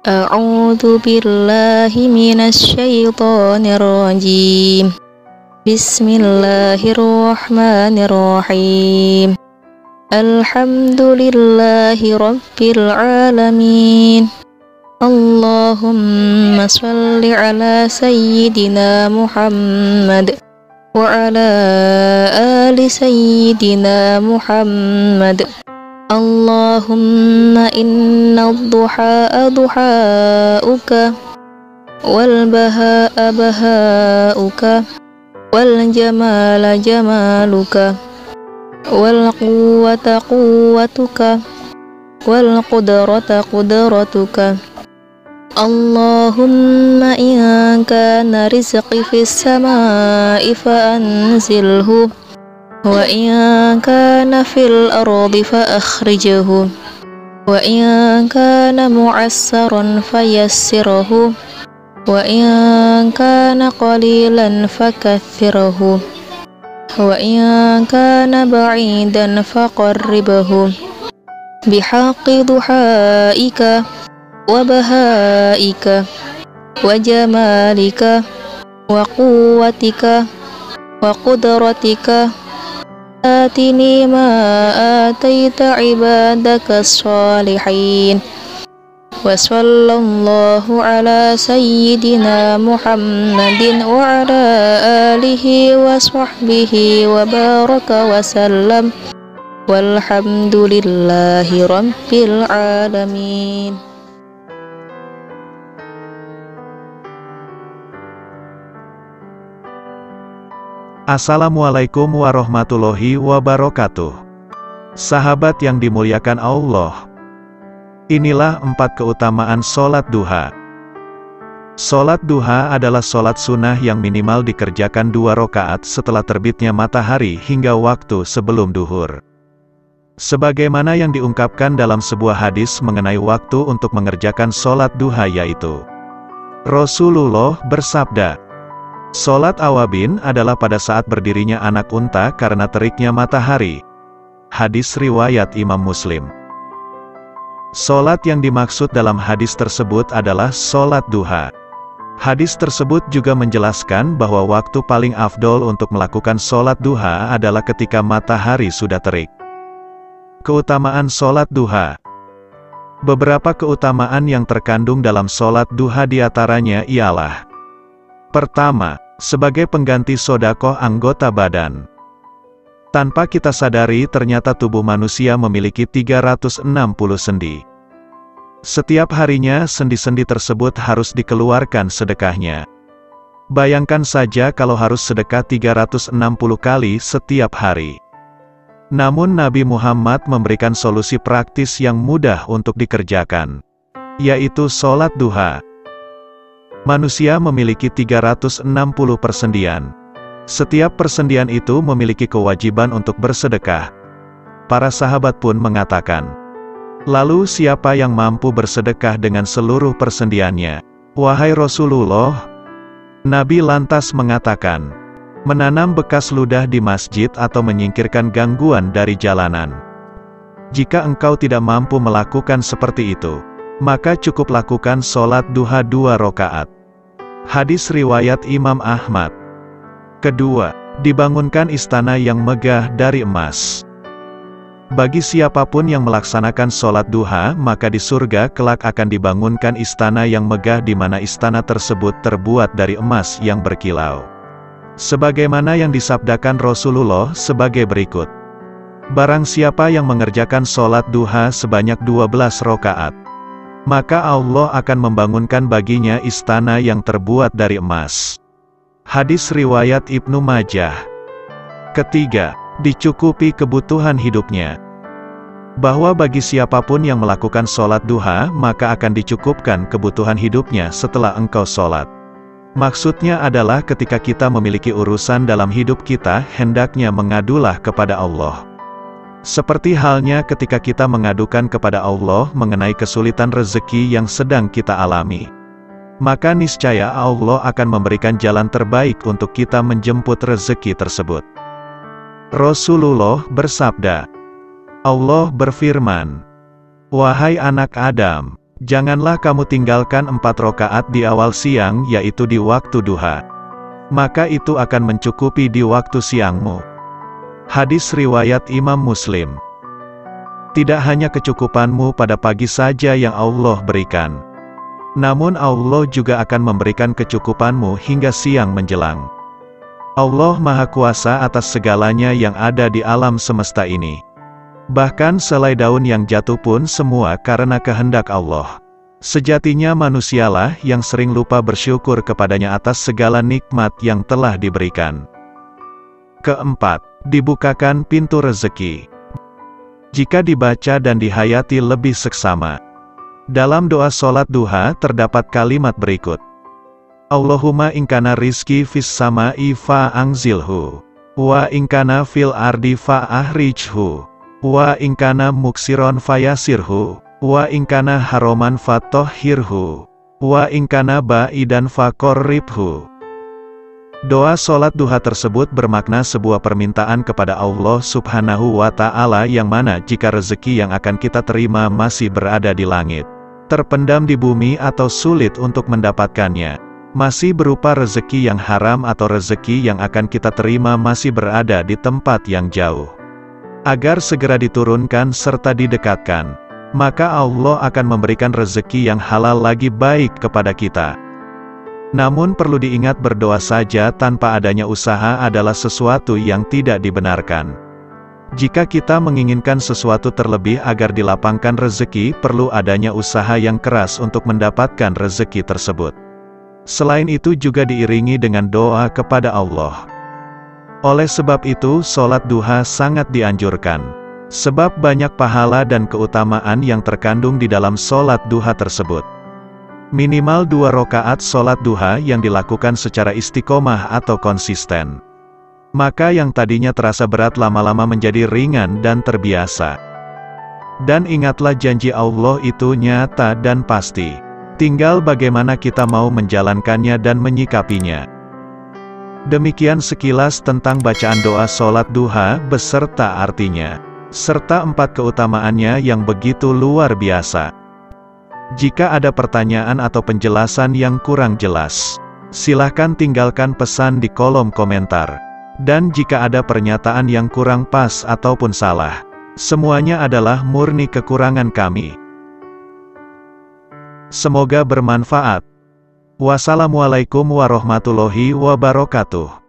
أعوذ بالله من الشيطان الرجيم. بسم الله الرحمن الرحيم. الحمد لله رب العالمين. اللهم صل على سيدنا محمد وعلى آل سيدنا محمد. اللهم إن الضحى ضحاؤك والبهاء بهاؤك والجمال جمالك والقوة قوتك والقدرة قدرتك. اللهم إن كان رزقي في السماء فأنزله وإن كان في الأرض فأخرجه وإن كان معسرا فيسره وإن كان قليلا فكثره وإن كان بعيدا فقربه بحق ضحائك وبهائك وجمالك وقوتك وقدرتك. آتني ما آتيت عبادك الصالحين. وصلى الله على سيدنا محمد وعلى آله وصحبه وبارك وسلم والحمد لله رب العالمين. Assalamualaikum warahmatullahi wabarakatuh. Sahabat yang dimuliakan Allah, inilah 4 keutamaan sholat duha. Sholat duha adalah sholat sunnah yang minimal dikerjakan 2 rakaat setelah terbitnya matahari hingga waktu sebelum duhur. Sebagaimana yang diungkapkan dalam sebuah hadis mengenai waktu untuk mengerjakan sholat duha, yaitu Rasulullah bersabda, "Sholat awabin adalah pada saat berdirinya anak unta karena teriknya matahari." Hadis riwayat Imam Muslim. Sholat yang dimaksud dalam hadis tersebut adalah sholat duha. Hadis tersebut juga menjelaskan bahwa waktu paling afdol untuk melakukan sholat duha adalah ketika matahari sudah terik. Keutamaan sholat duha. Beberapa keutamaan yang terkandung dalam sholat duha diantaranya ialah: pertama, sebagai pengganti sedekah anggota badan. Tanpa kita sadari ternyata tubuh manusia memiliki 360 sendi. Setiap harinya sendi-sendi tersebut harus dikeluarkan sedekahnya. Bayangkan saja kalau harus sedekah 360 kali setiap hari. Namun Nabi Muhammad memberikan solusi praktis yang mudah untuk dikerjakan, yaitu sholat duha. Manusia memiliki 360 persendian. Setiap persendian itu memiliki kewajiban untuk bersedekah. Para sahabat pun mengatakan, "Lalu siapa yang mampu bersedekah dengan seluruh persendiannya, wahai Rasulullah?" Nabi lantas mengatakan, "Menanam bekas ludah di masjid atau menyingkirkan gangguan dari jalanan." Jika engkau tidak mampu melakukan seperti itu, maka cukup lakukan sholat duha 2 rakaat. Hadis riwayat Imam Ahmad. Kedua, dibangunkan istana yang megah dari emas. Bagi siapapun yang melaksanakan sholat duha, maka di surga kelak akan dibangunkan istana yang megah di mana istana tersebut terbuat dari emas yang berkilau. Sebagaimana yang disabdakan Rasulullah sebagai berikut, "Barang siapa yang mengerjakan sholat duha sebanyak 12 rakaat, maka Allah akan membangunkan baginya istana yang terbuat dari emas." Hadis riwayat Ibnu Majah. Ketiga, dicukupi kebutuhan hidupnya. Bahwa bagi siapapun yang melakukan sholat duha, maka akan dicukupkan kebutuhan hidupnya setelah engkau sholat. Maksudnya adalah ketika kita memiliki urusan dalam hidup kita, hendaknya mengadulah kepada Allah. Seperti halnya ketika kita mengadukan kepada Allah mengenai kesulitan rezeki yang sedang kita alami, maka niscaya Allah akan memberikan jalan terbaik untuk kita menjemput rezeki tersebut. Rasulullah bersabda, Allah berfirman, "Wahai anak Adam, Janganlah kamu tinggalkan 4 rakaat di awal siang yaitu di waktu duha. Maka itu akan mencukupi di waktu siangmu. Hadis riwayat Imam Muslim. Tidak hanya kecukupanmu pada pagi saja yang Allah berikan. Namun Allah juga akan memberikan kecukupanmu hingga siang menjelang. Allah Maha Kuasa atas segalanya yang ada di alam semesta ini. Bahkan selai daun yang jatuh pun semua karena kehendak Allah. Sejatinya manusialah yang sering lupa bersyukur kepadanya atas segala nikmat yang telah diberikan. Keempat, dibukakan pintu rezeki. Jika dibaca dan dihayati lebih seksama. Dalam doa sholat duha terdapat kalimat berikut. Allahumma ingkana rizki fis sama'i fa'angzilhu. Wa ingkana fil ardi fa'ahrijhu. Wa ingkana muksiron fayasirhu. Wa ingkana haroman fatohhirhu. Wa ingkana ba'idan fakorribhu. Doa sholat duha tersebut bermakna sebuah permintaan kepada Allah Subhanahu wa Ta'ala yang mana jika rezeki yang akan kita terima masih berada di langit, terpendam di bumi atau sulit untuk mendapatkannya, masih berupa rezeki yang haram atau rezeki yang akan kita terima masih berada di tempat yang jauh, agar segera diturunkan serta didekatkan, maka Allah akan memberikan rezeki yang halal lagi baik kepada kita. Namun perlu diingat berdoa saja tanpa adanya usaha adalah sesuatu yang tidak dibenarkan. Jika kita menginginkan sesuatu terlebih agar dilapangkan rezeki, perlu adanya usaha yang keras untuk mendapatkan rezeki tersebut. Selain itu juga diiringi dengan doa kepada Allah. Oleh sebab itu, sholat duha sangat dianjurkan. Sebab banyak pahala dan keutamaan yang terkandung di dalam sholat duha tersebut. Minimal 2 rakaat sholat duha yang dilakukan secara istiqomah atau konsisten. Maka yang tadinya terasa berat lama-lama menjadi ringan dan terbiasa. Dan ingatlah janji Allah itu nyata dan pasti. Tinggal bagaimana kita mau menjalankannya dan menyikapinya. Demikian sekilas tentang bacaan doa sholat duha beserta artinya, serta 4 keutamaannya yang begitu luar biasa. Jika ada pertanyaan atau penjelasan yang kurang jelas, silahkan tinggalkan pesan di kolom komentar. Dan jika ada pernyataan yang kurang pas ataupun salah, semuanya adalah murni kekurangan kami. Semoga bermanfaat. Wassalamualaikum warahmatullahi wabarakatuh.